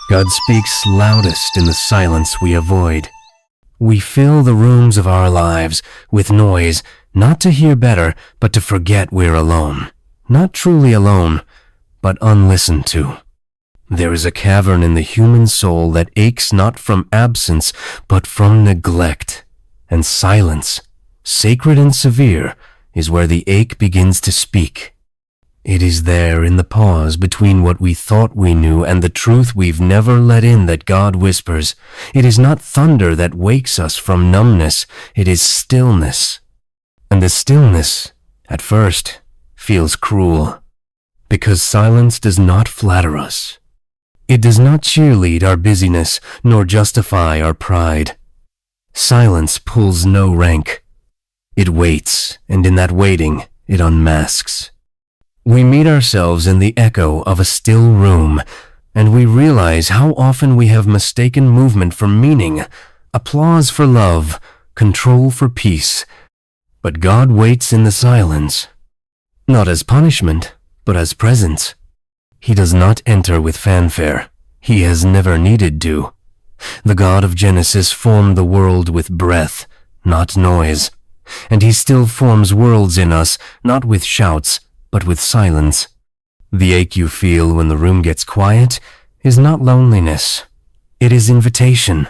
God speaks loudest in the silence we avoid. We fill the rooms of our lives with noise, not to hear better, but to forget we're alone. Not truly alone, but unlistened to. There is a cavern in the human soul that aches not from absence, but from neglect. And silence, sacred and severe, is where the ache begins to speak. It is there in the pause between what we thought we knew and the truth we've never let in that God whispers. It is not thunder that wakes us from numbness, it is stillness. And the stillness, at first, feels cruel, because silence does not flatter us. It does not cheerlead our busyness, nor justify our pride. Silence pulls no rank. It waits, and in that waiting, it unmasks. We meet ourselves in the echo of a still room, and we realize how often we have mistaken movement for meaning, applause for love, control for peace. But God waits in the silence, not as punishment, but as presence. He does not enter with fanfare. He has never needed to. The God of Genesis formed the world with breath, not noise, and He still forms worlds in us, not with shouts, but with silence. The ache you feel when the room gets quiet is not loneliness. It is invitation.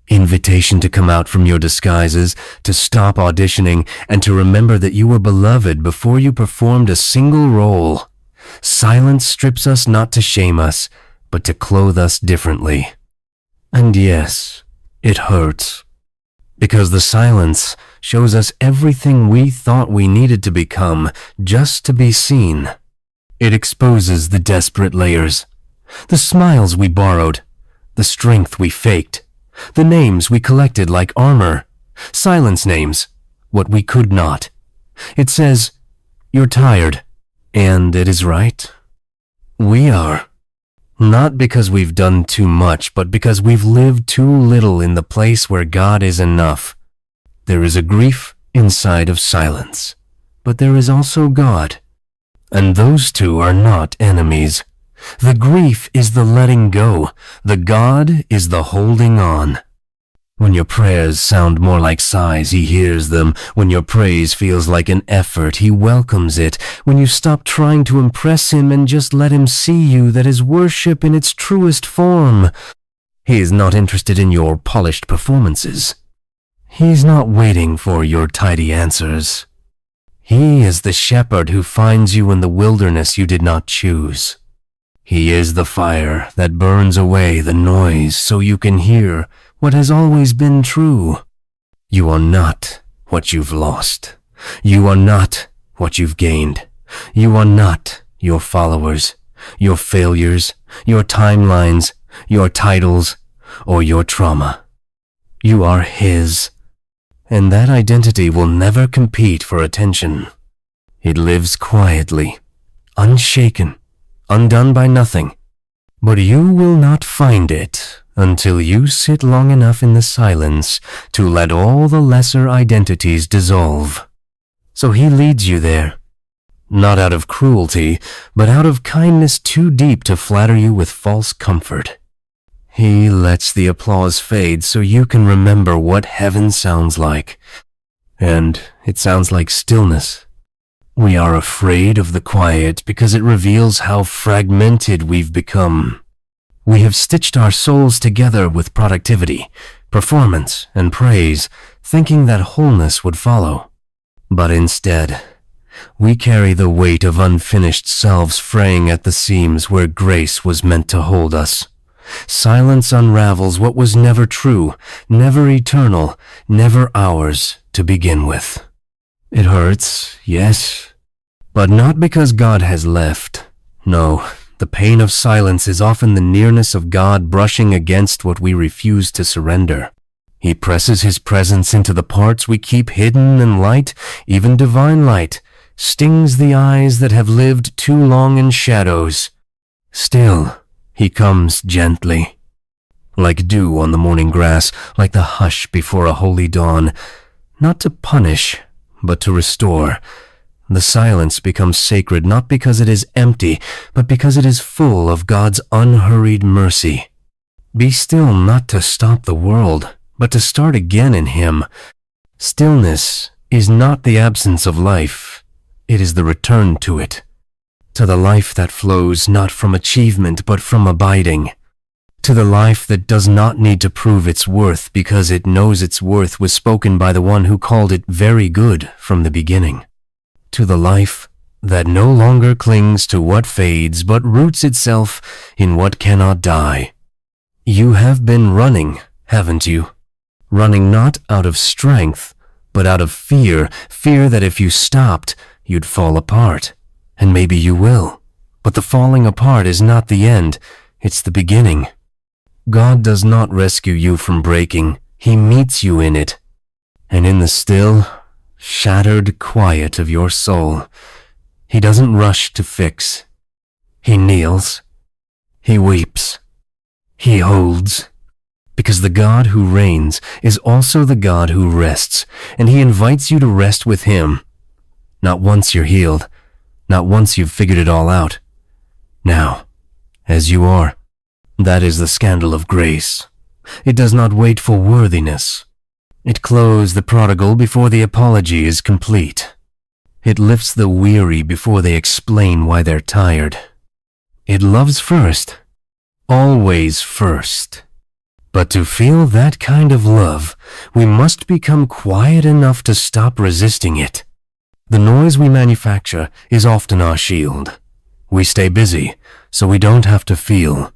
Invitation to come out from your disguises, to stop auditioning, and to remember that you were beloved before you performed a single role. Silence strips us not to shame us, but to clothe us differently. And yes, it hurts. Because the silence shows us everything we thought we needed to become just to be seen. It exposes the desperate layers, the smiles we borrowed, the strength we faked, the names we collected like armor, silence names, what we could not. It says, "You're tired," and it is right. We are. Not because we've done too much, but because we've lived too little in the place where God is enough. There is a grief inside of silence, but there is also God. And those two are not enemies. The grief is the letting go. The God is the holding on. When your prayers sound more like sighs, He hears them. When your praise feels like an effort, He welcomes it. When you stop trying to impress Him and just let Him see you, that is worship in its truest form. He is not interested in your polished performances. He's not waiting for your tidy answers. He is the shepherd who finds you in the wilderness you did not choose. He is the fire that burns away the noise so you can hear what has always been true. You are not what you've lost. You are not what you've gained. You are not your followers, your failures, your timelines, your titles, or your trauma. You are His, and that identity will never compete for attention. It lives quietly, unshaken, undone by nothing. But you will not find it until you sit long enough in the silence to let all the lesser identities dissolve. So He leads you there, not out of cruelty, but out of kindness too deep to flatter you with false comfort. He lets the applause fade so you can remember what heaven sounds like. And it sounds like stillness. We are afraid of the quiet because it reveals how fragmented we've become. We have stitched our souls together with productivity, performance, and praise, thinking that wholeness would follow. But instead, we carry the weight of unfinished selves fraying at the seams where grace was meant to hold us. Silence unravels what was never true, never eternal, never ours to begin with. It hurts, yes, but not because God has left. No, the pain of silence is often the nearness of God brushing against what we refuse to surrender. He presses His presence into the parts we keep hidden, and light, even divine light, stings the eyes that have lived too long in shadows. Still, He comes gently, like dew on the morning grass, like the hush before a holy dawn, not to punish, but to restore. The silence becomes sacred not because it is empty, but because it is full of God's unhurried mercy. Be still not to stop the world, but to start again in Him. Stillness is not the absence of life, it is the return to it, to the life that flows not from achievement but from abiding, to the life that does not need to prove its worth because it knows its worth was spoken by the one who called it very good from the beginning, to the life that no longer clings to what fades but roots itself in what cannot die. You have been running, haven't you? Running not out of strength, but out of fear, fear that if you stopped, you'd fall apart. And maybe you will. But the falling apart is not the end, it's the beginning. God does not rescue you from breaking, He meets you in it. And in the still, shattered quiet of your soul, He doesn't rush to fix. He kneels. He weeps. He holds. Because the God who reigns is also the God who rests, and He invites you to rest with Him. Not once you're healed, not once you've figured it all out. Now, as you are. That is the scandal of grace. It does not wait for worthiness. It clothes the prodigal before the apology is complete. It lifts the weary before they explain why they're tired. It loves first, always first. But to feel that kind of love, we must become quiet enough to stop resisting it. The noise we manufacture is often our shield. We stay busy, so we don't have to feel.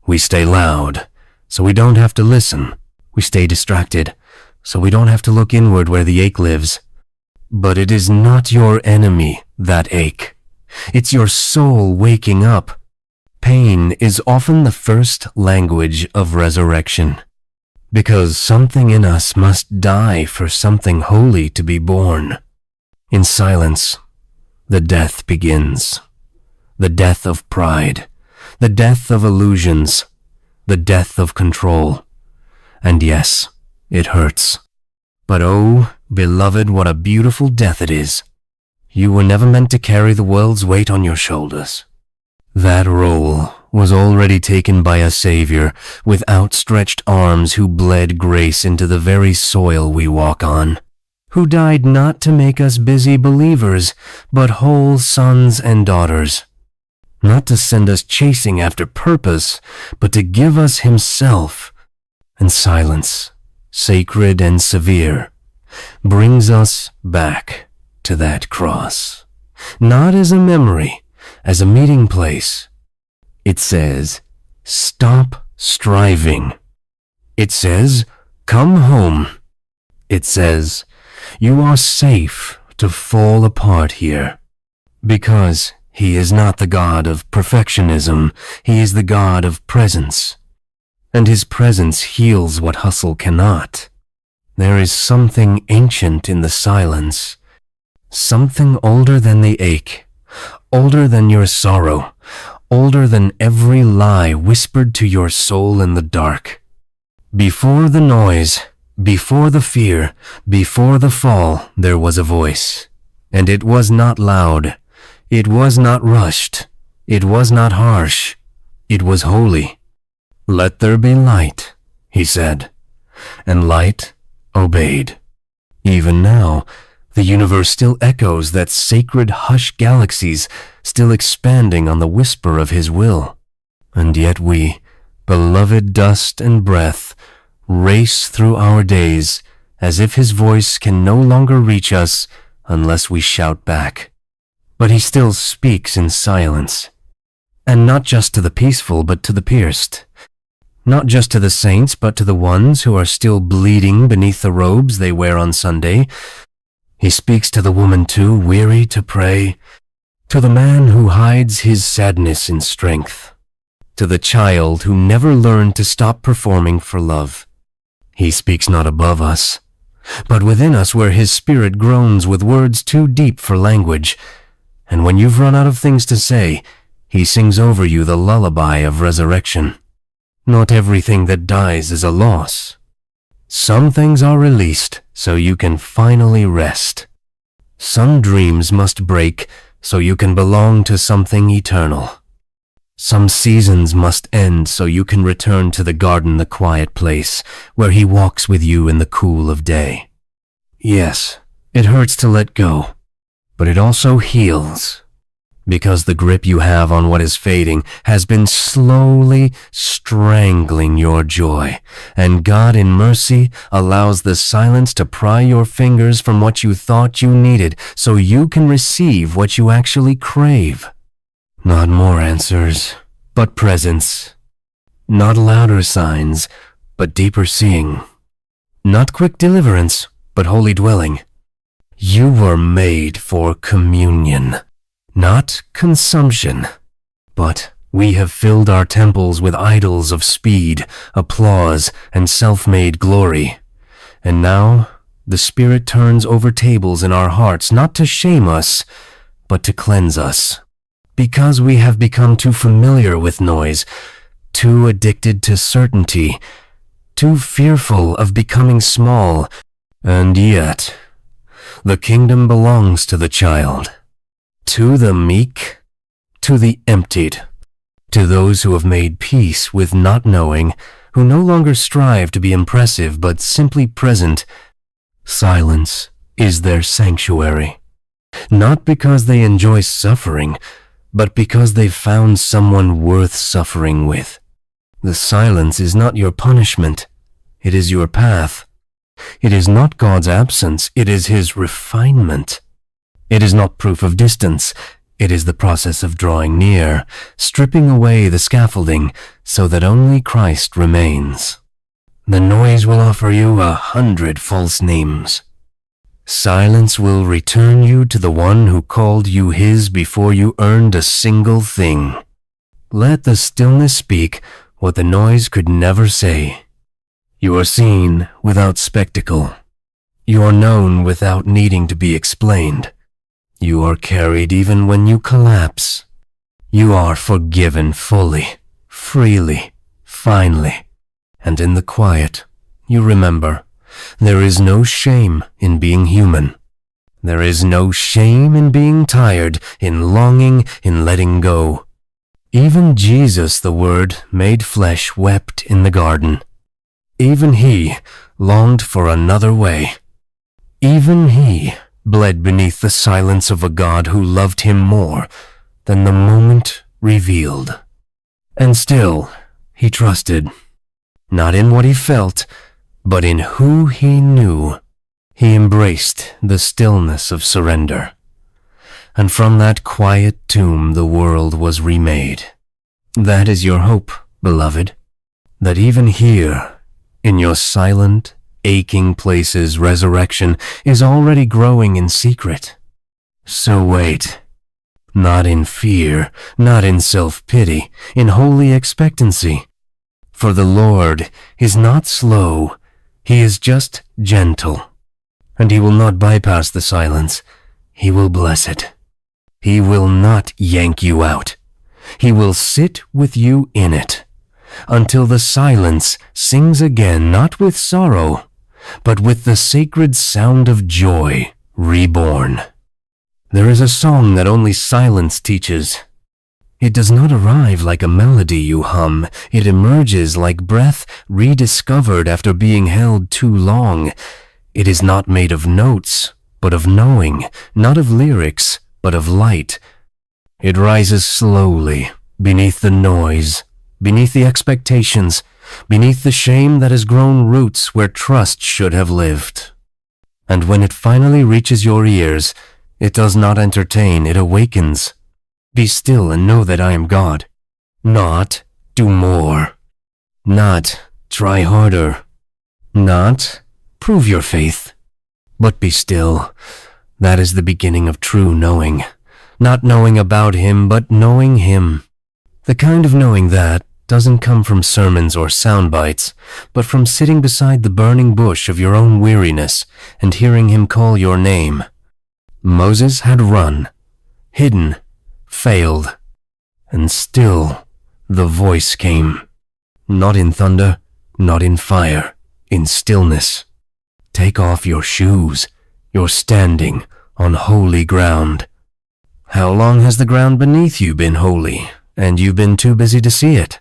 We stay loud, so we don't have to listen. We stay distracted, so we don't have to look inward where the ache lives. But it is not your enemy, that ache. It's your soul waking up. Pain is often the first language of resurrection, because something in us must die for something holy to be born. In silence, the death begins. The death of pride, the death of illusions, the death of control. And yes, it hurts. But oh, beloved, what a beautiful death it is. You were never meant to carry the world's weight on your shoulders. That role was already taken by a Savior with outstretched arms who bled grace into the very soil we walk on, who died not to make us busy believers, but whole sons and daughters, not to send us chasing after purpose, but to give us Himself. And silence, sacred and severe, brings us back to that cross, not as a memory, as a meeting place. It says, stop striving. It says, come home. It says, you are safe to fall apart here. Because He is not the God of perfectionism, He is the God of presence. And His presence heals what hustle cannot. There is something ancient in the silence, something older than the ache, older than your sorrow, older than every lie whispered to your soul in the dark. Before the noise, before the fear, before the fall, there was a voice. And it was not loud, it was not rushed, it was not harsh, it was holy. Let there be light, He said, and light obeyed. Even now, the universe still echoes that sacred hush galaxies still expanding on the whisper of His will. And yet we, beloved dust and breath, race through our days as if His voice can no longer reach us unless we shout back. But He still speaks in silence. And not just to the peaceful, but to the pierced. Not just to the saints, but to the ones who are still bleeding beneath the robes they wear on Sunday. He speaks to the woman too weary to pray, to the man who hides his sadness in strength, to the child who never learned to stop performing for love. He speaks not above us, but within us where His Spirit groans with words too deep for language, and when you've run out of things to say, He sings over you the lullaby of resurrection. Not everything that dies is a loss. Some things are released so you can finally rest. Some dreams must break so you can belong to something eternal. Some seasons must end so you can return to the garden, the quiet place, where he walks with you in the cool of day. Yes, it hurts to let go, but it also heals, because the grip you have on what is fading has been slowly strangling your joy, and God in mercy allows the silence to pry your fingers from what you thought you needed so you can receive what you actually crave. Not more answers, but presence. Not louder signs, but deeper seeing. Not quick deliverance, but holy dwelling. You were made for communion, not consumption. But we have filled our temples with idols of speed, applause, and self-made glory. And now the Spirit turns over tables in our hearts, not to shame us, but to cleanse us. Because we have become too familiar with noise, too addicted to certainty, too fearful of becoming small, and yet the kingdom belongs to the child, to the meek, to the emptied, to those who have made peace with not knowing, who no longer strive to be impressive but simply present. Silence is their sanctuary, not because they enjoy suffering, but because they've found someone worth suffering with. The silence is not your punishment, it is your path. It is not God's absence, it is His refinement. It is not proof of distance, it is the process of drawing near, stripping away the scaffolding so that only Christ remains. The noise will offer you 100 false names. Silence will return you to the one who called you his before you earned a single thing. Let the stillness speak what the noise could never say. You are seen without spectacle. You are known without needing to be explained. You are carried even when you collapse. You are forgiven fully, freely, finally. And in the quiet, you remember, there is no shame in being human. There is no shame in being tired, in longing, in letting go. Even Jesus, the Word made flesh, wept in the garden. Even He longed for another way. Even He bled beneath the silence of a God who loved Him more than the moment revealed. And still, He trusted, not in what He felt, but in who He knew. He embraced the stillness of surrender. And from that quiet tomb the world was remade. That is your hope, beloved, that even here, in your silent, aching places, resurrection is already growing in secret. So wait, not in fear, not in self-pity, in holy expectancy. For the Lord is not slow, He is just gentle. And He will not bypass the silence, He will bless it. He will not yank you out. He will sit with you in it, until the silence sings again, not with sorrow, but with the sacred sound of joy reborn. There is a song that only silence teaches. It does not arrive like a melody you hum. It emerges like breath rediscovered after being held too long. It is not made of notes, but of knowing, not of lyrics, but of light. It rises slowly, beneath the noise, beneath the expectations, beneath the shame that has grown roots where trust should have lived. And when it finally reaches your ears, it does not entertain, it awakens. Be still and know that I am God. Not do more. Not try harder. Not prove your faith. But be still. That is the beginning of true knowing. Not knowing about Him, but knowing Him. The kind of knowing that doesn't come from sermons or sound bites, but from sitting beside the burning bush of your own weariness and hearing Him call your name. Moses had run, hidden, failed, and still the voice came. Not in thunder, not in fire, in stillness. Take off your shoes. You're standing on holy ground. How long has the ground beneath you been holy, and you've been too busy to see it?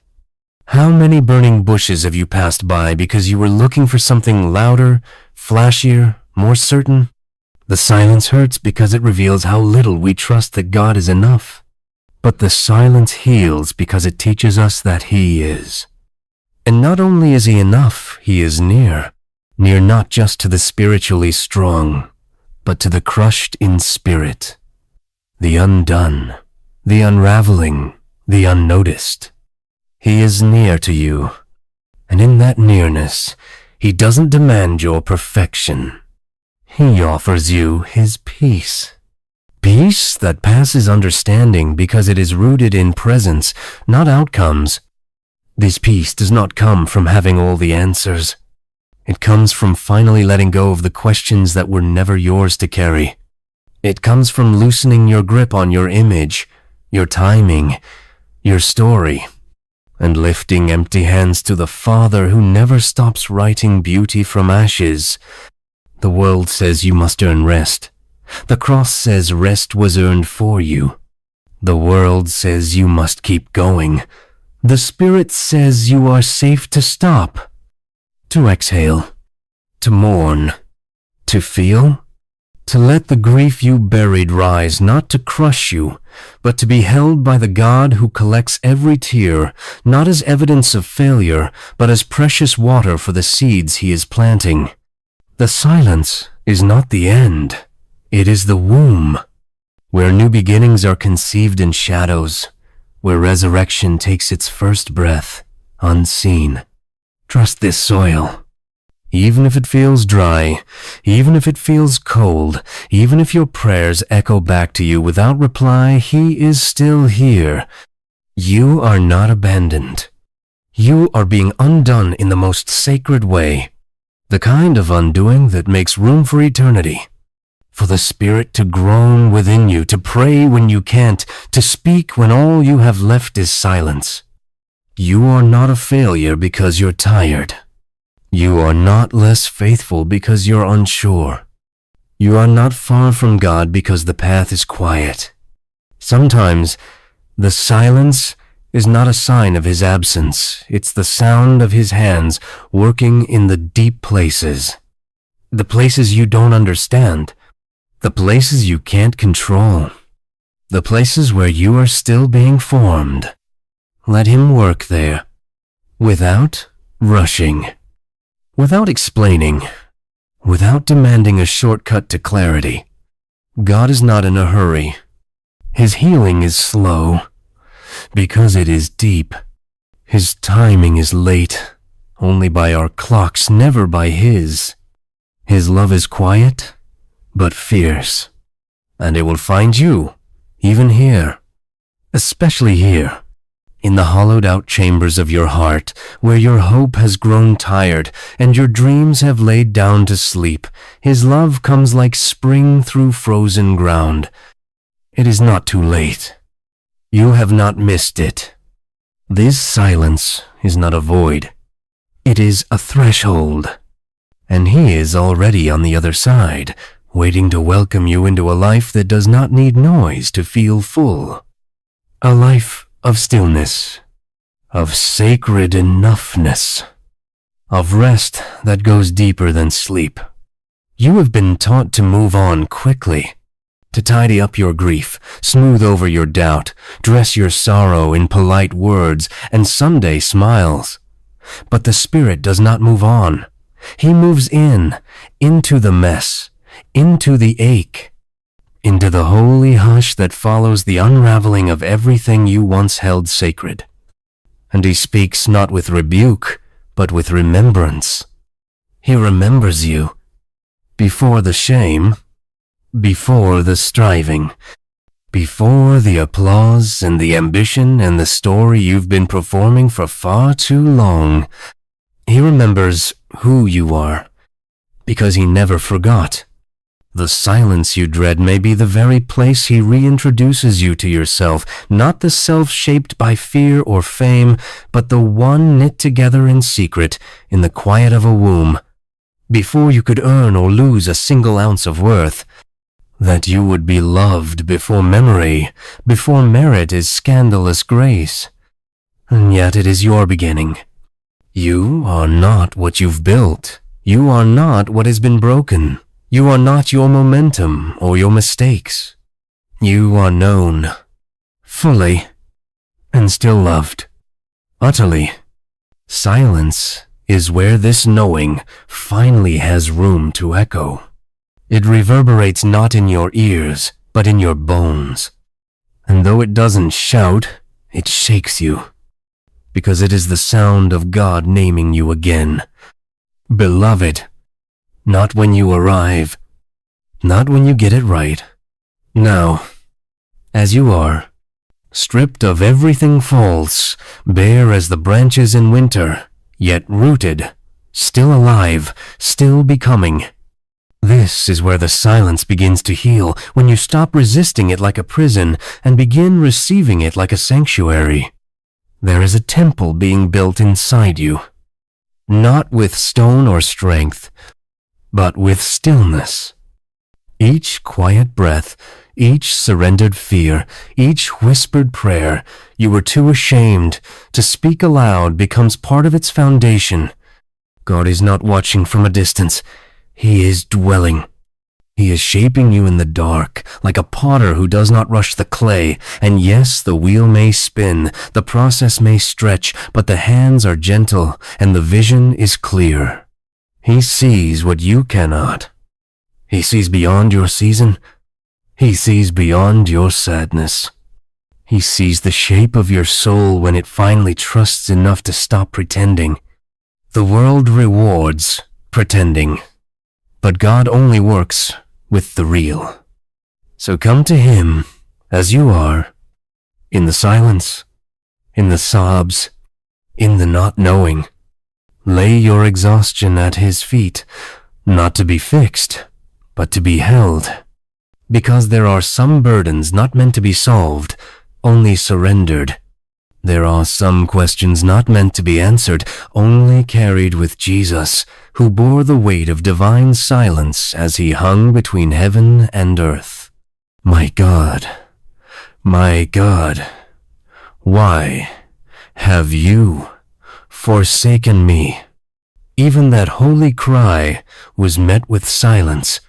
How many burning bushes have you passed by because you were looking for something louder, flashier, more certain? The silence hurts because it reveals how little we trust that God is enough. But the silence heals because it teaches us that He is. And not only is He enough, He is near. Near not just to the spiritually strong, but to the crushed in spirit, the undone, the unraveling, the unnoticed. He is near to you, and in that nearness, He doesn't demand your perfection. He offers you His peace. Peace that passes understanding because it is rooted in presence, not outcomes. This peace does not come from having all the answers. It comes from finally letting go of the questions that were never yours to carry. It comes from loosening your grip on your image, your timing, your story, and lifting empty hands to the Father who never stops writing beauty from ashes. The world says you must earn rest. The cross says rest was earned for you. The world says you must keep going. The Spirit says you are safe to stop, to exhale, to mourn, to feel, to let the grief you buried rise, not to crush you, but to be held by the God who collects every tear, not as evidence of failure, but as precious water for the seeds He is planting. The silence is not the end. It is the womb, where new beginnings are conceived in shadows, where resurrection takes its first breath, unseen. Trust this soil. Even if it feels dry, even if it feels cold, even if your prayers echo back to you without reply, He is still here. You are not abandoned. You are being undone in the most sacred way, the kind of undoing that makes room for eternity. For the Spirit to groan within you, to pray when you can't, to speak when all you have left is silence. You are not a failure because you're tired. You are not less faithful because you're unsure. You are not far from God because the path is quiet. Sometimes the silence is not a sign of His absence. It's the sound of His hands working in the deep places. The places you don't understand. The places you can't control. The places where you are still being formed. Let Him work there, without rushing, without explaining, without demanding a shortcut to clarity. God is not in a hurry. His healing is slow, because it is deep. His timing is late, only by our clocks, never by His. His love is quiet, but fierce, and it will find you, even here, especially here, in the hollowed-out chambers of your heart, where your hope has grown tired and your dreams have laid down to sleep. His love comes like spring through frozen ground. It is not too late. You have not missed it. This silence is not a void. It is a threshold, and He is already on the other side, waiting to welcome you into a life that does not need noise to feel full. A life of stillness, of sacred enoughness, of rest that goes deeper than sleep. You have been taught to move on quickly, to tidy up your grief, smooth over your doubt, dress your sorrow in polite words and Sunday smiles. But the Spirit does not move on. He moves into the mess, into the ache, into the holy hush that follows the unraveling of everything you once held sacred. And He speaks not with rebuke, but with remembrance. He remembers you, before the shame, before the striving, before the applause and the ambition and the story you've been performing for far too long. He remembers who you are, because He never forgot. The silence you dread may be the very place He reintroduces you to yourself, not the self shaped by fear or fame, but the one knit together in secret, in the quiet of a womb, before you could earn or lose a single ounce of worth. that you would be loved before memory, before merit is scandalous grace. And yet it is your beginning. You are not what you've built. You are not what has been broken. You are not your momentum or your mistakes. You are known, fully, and still loved, utterly. Silence is where this knowing finally has room to echo. It reverberates not in your ears, but in your bones. And though it doesn't shout, it shakes you, because it is the sound of God naming you again. Beloved, not when you arrive, not when you get it right. Now, as you are, stripped of everything false, bare as the branches in winter, yet rooted, still alive, still becoming. This is where the silence begins to heal, when you stop resisting it like a prison and begin receiving it like a sanctuary. There is a temple being built inside you, not with stone or strength, but with stillness. Each quiet breath, each surrendered fear, each whispered prayer you were too ashamed to speak aloud becomes part of its foundation. God is not watching from a distance. He is dwelling. He is shaping you in the dark, like a potter who does not rush the clay. And yes, the wheel may spin, the process may stretch, but the hands are gentle, and the vision is clear. He sees what you cannot. He sees beyond your season. He sees beyond your sadness. He sees the shape of your soul when it finally trusts enough to stop pretending. The world rewards pretending, but God only works with the real. So come to Him as you are, in the silence, in the sobs, in the not knowing. Lay your exhaustion at His feet, not to be fixed, but to be held. Because there are some burdens not meant to be solved, only surrendered. There are some questions not meant to be answered, only carried with Jesus, who bore the weight of divine silence as He hung between heaven and earth. My God, why have you forsaken me? Even that holy cry was met with silence,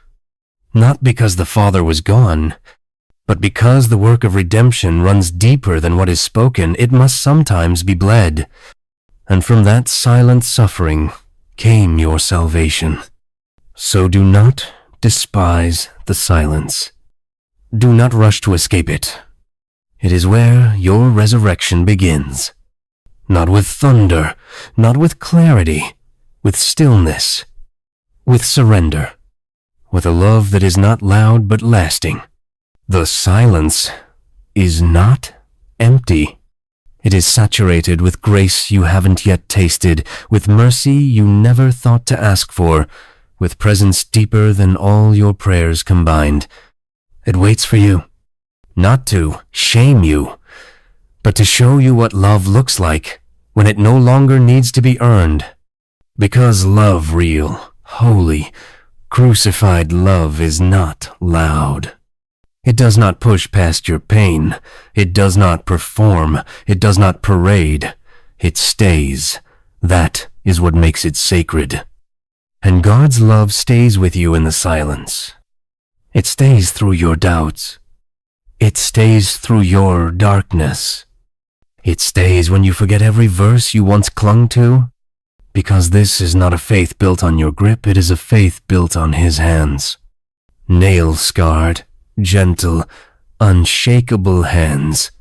not because the Father was gone, but because the work of redemption runs deeper than what is spoken. It must sometimes be bled, and from that silent suffering came your salvation. So do not despise the silence. Do not rush to escape it. It is where your resurrection begins. Not with thunder, not with clarity, with stillness, with surrender, with a love that is not loud but lasting. The silence is not empty. It is saturated with grace you haven't yet tasted, with mercy you never thought to ask for, with presence deeper than all your prayers combined. It waits for you, not to shame you, but to show you what love looks like when it no longer needs to be earned. Because love real, holy, crucified love is not loud. It does not push past your pain. It does not perform. It does not parade. It stays. That is what makes it sacred. And God's love stays with you in the silence. It stays through your doubts. It stays through your darkness. It stays when you forget every verse you once clung to. Because this is not a faith built on your grip, it is a faith built on His hands. Nail-scarred, gentle, unshakable hands.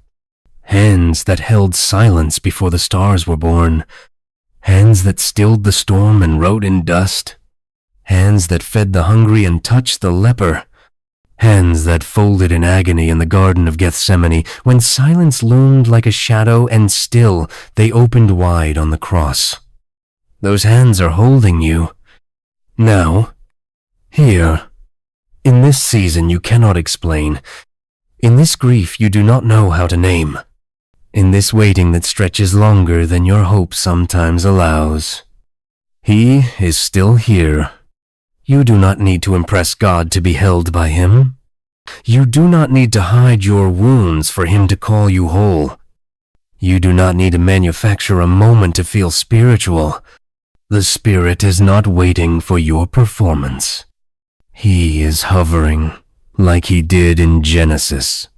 Hands that held silence before the stars were born. Hands that stilled the storm and wrote in dust. Hands that fed the hungry and touched the leper. Hands that folded in agony in the Garden of Gethsemane, when silence loomed like a shadow and still they opened wide on the cross. Those hands are holding you. Now, here, in this season you cannot explain. In this grief you do not know how to name. In this waiting that stretches longer than your hope sometimes allows. He is still here. You do not need to impress God to be held by Him. You do not need to hide your wounds for him to call you whole. You do not need to manufacture a moment to feel spiritual. The Spirit is not waiting for your performance. He is hovering, like he did in Genesis,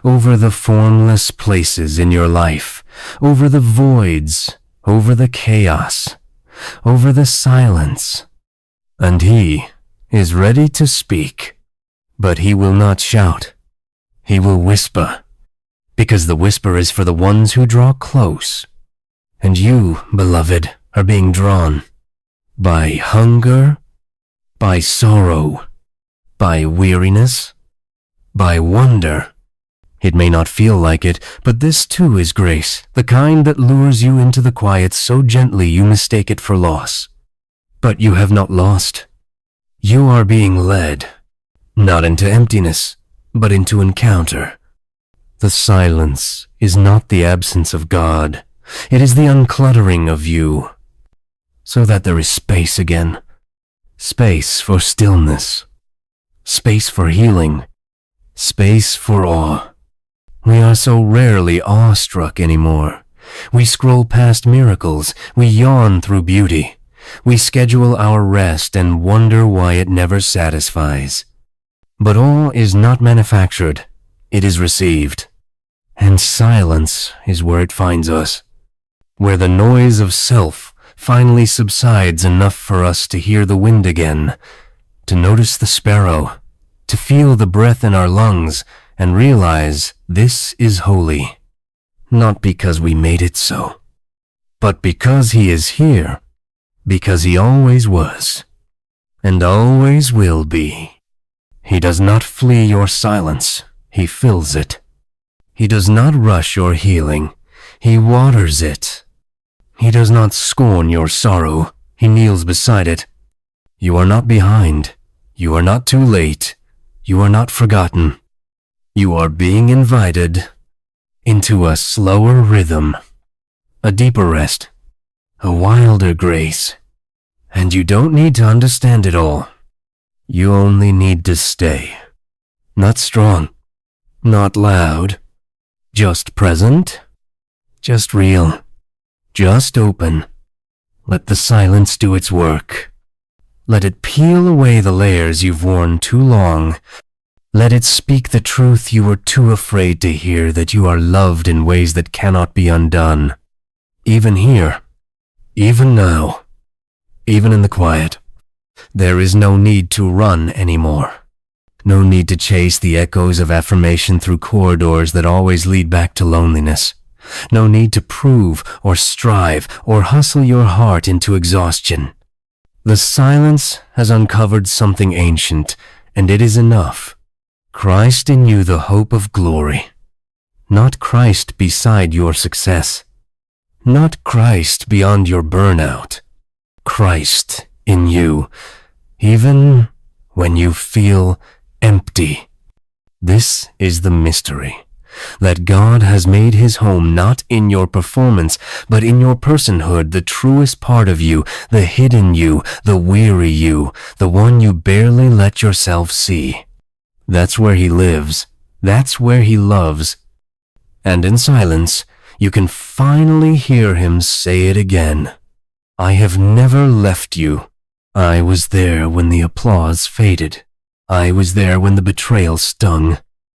over the formless places in your life, over the voids, over the chaos, over the silence. And he is ready to speak, but he will not shout. He will whisper, because the whisper is for the ones who draw close. And you, beloved, are being drawn by hunger, by sorrow, by weariness, by wonder. It may not feel like it, but this too is grace, the kind that lures you into the quiet so gently you mistake it for loss. But you have not lost. You are being led, not into emptiness, but into encounter. The silence is not the absence of God. It is the uncluttering of you, so that there is space again. Space for stillness. Space for healing. Space for awe. We are so rarely awestruck anymore. We scroll past miracles. We yawn through beauty. We schedule our rest and wonder why it never satisfies. But awe is not manufactured. It is received. And silence is where it finds us, where the noise of self finally subsides enough for us to hear the wind again, to notice the sparrow, to feel the breath in our lungs, and realize this is holy, not because we made it so, but because he is here, because he always was, and always will be. He does not flee your silence, he fills it. He does not rush your healing, he waters it. He does not scorn your sorrow, he kneels beside it. You are not behind, you are not too late, you are not forgotten. You are being invited into a slower rhythm, a deeper rest, a wilder grace. And you don't need to understand it all. You only need to stay. Not strong, not loud, just present, just real, just open. Let the silence do its work. Let it peel away the layers you've worn too long. Let it speak the truth you were too afraid to hear, that you are loved in ways that cannot be undone. Even here, even now, even in the quiet, there is no need to run anymore. No need to chase the echoes of affirmation through corridors that always lead back to loneliness. No need to prove or strive or hustle your heart into exhaustion. The silence has uncovered something ancient, and it is enough. Christ in you, the hope of glory. Not Christ beside your success. Not Christ beyond your burnout. Christ in you, even when you feel empty. This is the mystery, that God has made his home not in your performance, but in your personhood, the truest part of you, the hidden you, the weary you, the one you barely let yourself see. That's where he lives. That's where he loves. And in silence, you can finally hear him say it again. I have never left you. I was there when the applause faded. I was there when the betrayal stung.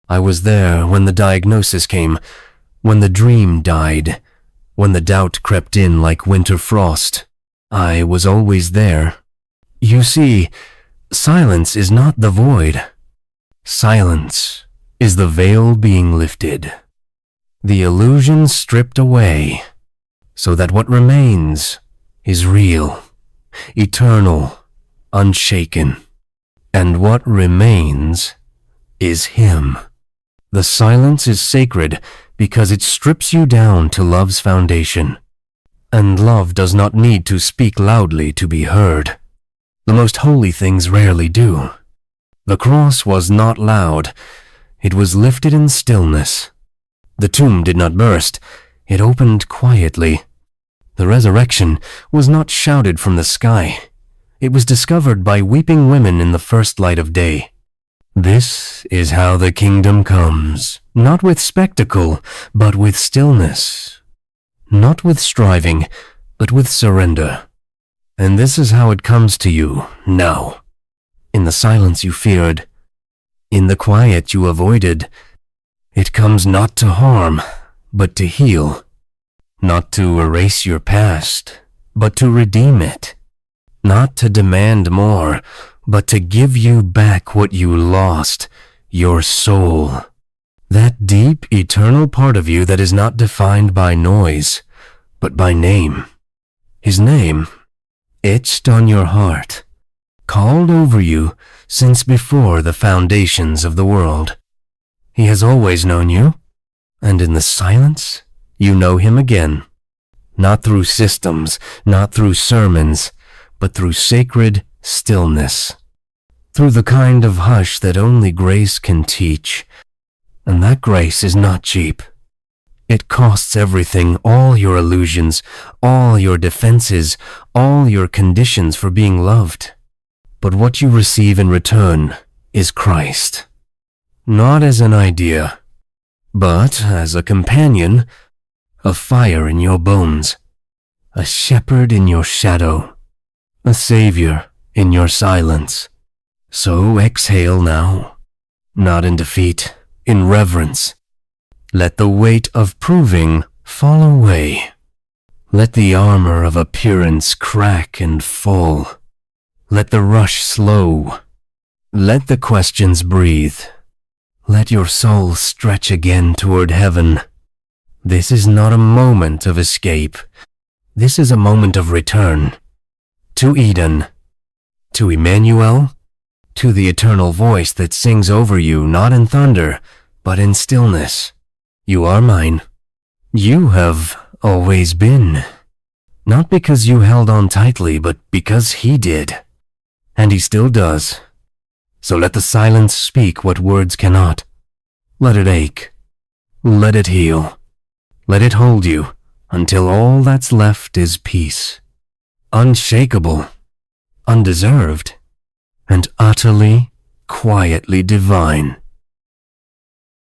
I was there when the diagnosis came, when the dream died, when the doubt crept in like winter frost. I was always there. You see, silence is not the void. Silence is the veil being lifted, the illusion stripped away, so that what remains is real, eternal, unshaken. And what remains is him. The silence is sacred because it strips you down to love's foundation. And love does not need to speak loudly to be heard. The most holy things rarely do. The cross was not loud. It was lifted in stillness. The tomb did not burst. It opened quietly. The resurrection was not shouted from the sky. It was discovered by weeping women in the first light of day. This is how the kingdom comes, not with spectacle, but with stillness, not with striving, but with surrender. And this is how it comes to you now. In the silence you feared, in the quiet you avoided, it comes not to harm, but to heal, not to erase your past, but to redeem it, not to demand more, but to give you back what you lost, your soul, that deep, eternal part of you that is not defined by noise, but by name. His name, etched on your heart, called over you since before the foundations of the world. He has always known you, and in the silence, you know him again, not through systems, not through sermons, but through sacred stillness, through the kind of hush that only grace can teach. And that grace is not cheap. It costs everything, all your illusions, all your defenses, all your conditions for being loved. But what you receive in return is Christ. Not as an idea, but as a companion, a fire in your bones, a shepherd in your shadow, a savior in your silence. So exhale now, not in defeat, in reverence. Let the weight of proving fall away. Let the armor of appearance crack and fall. Let the rush slow. Let the questions breathe. Let your soul stretch again toward heaven. This is not a moment of escape. This is a moment of return. To Eden. To Emmanuel. To the eternal voice that sings over you not in thunder, but in stillness. You are mine. You have always been. Not because you held on tightly, but because he did. And he still does. So let the silence speak what words cannot. Let it ache. Let it heal. Let it hold you until all that's left is peace. Unshakable, undeserved, and utterly, quietly divine.